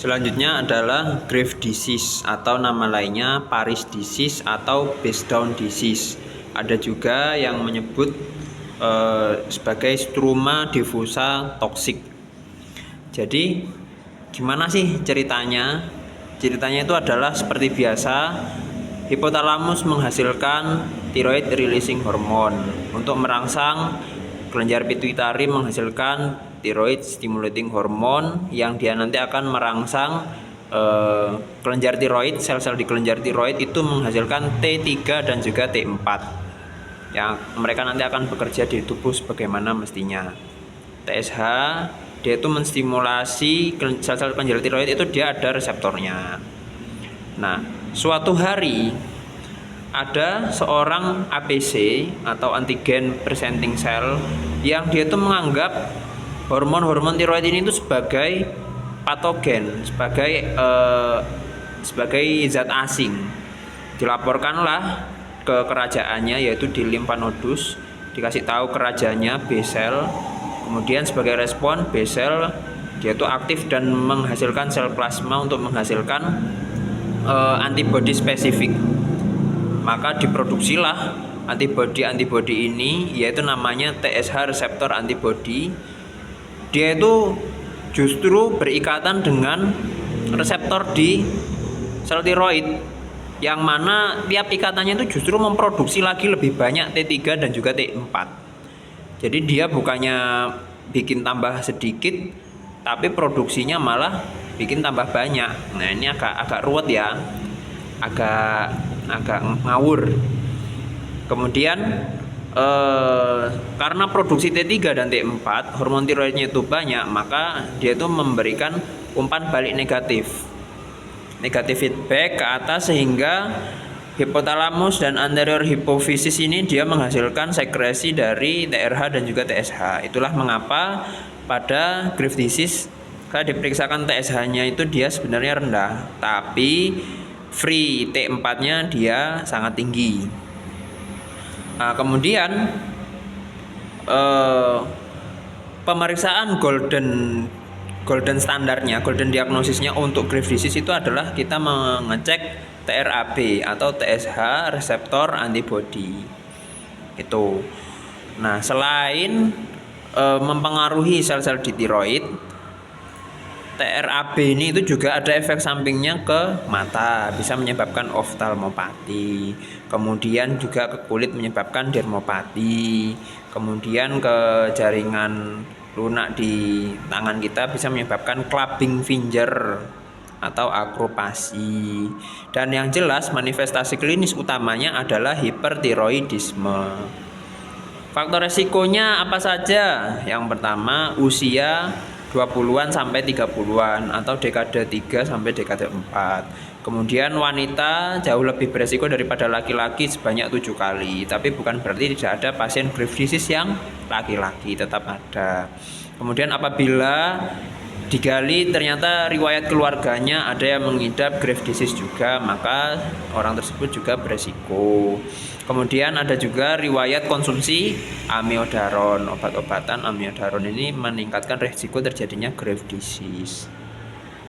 Selanjutnya adalah Graves disease atau nama lainnya Paris disease atau Basedow disease. Ada juga yang menyebut sebagai struma diffusa toxic. Jadi gimana sih ceritanya? Ceritanya itu adalah seperti biasa, hipotalamus menghasilkan thyroid releasing hormone untuk merangsang kelenjar pituitari menghasilkan thyroid stimulating hormone yang dia nanti akan merangsang kelenjar tiroid, sel-sel di kelenjar tiroid itu menghasilkan T3 dan juga T4 yang mereka nanti akan bekerja di tubuh sebagaimana mestinya. TSH dia itu menstimulasi sel-sel kelenjar tiroid, itu dia ada reseptornya. Nah, suatu hari ada seorang APC atau antigen presenting cell yang dia itu menganggap hormon-hormon tiroid ini itu sebagai patogen, sebagai zat asing. Dilaporkanlah ke kerajaannya, yaitu di limfanodus, dikasih tahu kerajaannya B cell. Kemudian sebagai respon B cell dia itu aktif dan menghasilkan sel plasma untuk menghasilkan antibodi spesifik. Maka diproduksilah antibodi ini, yaitu namanya TSH reseptor antibody. Dia itu justru berikatan dengan reseptor di sel tiroid, yang mana tiap ikatannya itu justru memproduksi lagi lebih banyak T3 dan juga T4. Jadi dia bukannya bikin tambah sedikit, tapi produksinya malah bikin tambah banyak. Nah, ini agak ruwet ya, agak ngawur. Kemudian karena produksi T3 dan T4, hormon tiroidnya itu banyak, maka dia itu memberikan umpan balik negatif feedback ke atas, sehingga hipotalamus dan anterior hipofisis ini dia menghasilkan sekresi dari TRH dan juga TSH. Itulah mengapa pada Graves disease kalau diperiksakan TSH-nya itu dia sebenarnya rendah, tapi free T4-nya dia sangat tinggi. Nah, kemudian pemeriksaan golden standarnya, golden diagnosisnya untuk Graves disease itu adalah kita mengecek TRAB atau TSH reseptor antibody itu. Nah, selain mempengaruhi sel-sel di tiroid, TRAB ini itu juga ada efek sampingnya ke mata, bisa menyebabkan oftalmopati, kemudian juga ke kulit menyebabkan dermopati, kemudian ke jaringan lunak di tangan kita bisa menyebabkan clubbing finger atau akropasi. Dan yang jelas manifestasi klinis utamanya adalah hipertiroidisme. Faktor resikonya apa saja? Yang pertama, usia 20-an sampai 30-an atau dekade 3 sampai dekade 4. Kemudian wanita jauh lebih beresiko daripada laki-laki sebanyak 7 kali. Tapi bukan berarti tidak ada pasien Graves disease yang laki-laki, tetap ada. Kemudian apabila digali ternyata riwayat keluarganya ada yang mengidap Graves disease juga, maka orang tersebut juga beresiko. Kemudian ada juga riwayat konsumsi amiodaron, obat-obatan amiodaron ini meningkatkan resiko terjadinya Graves disease.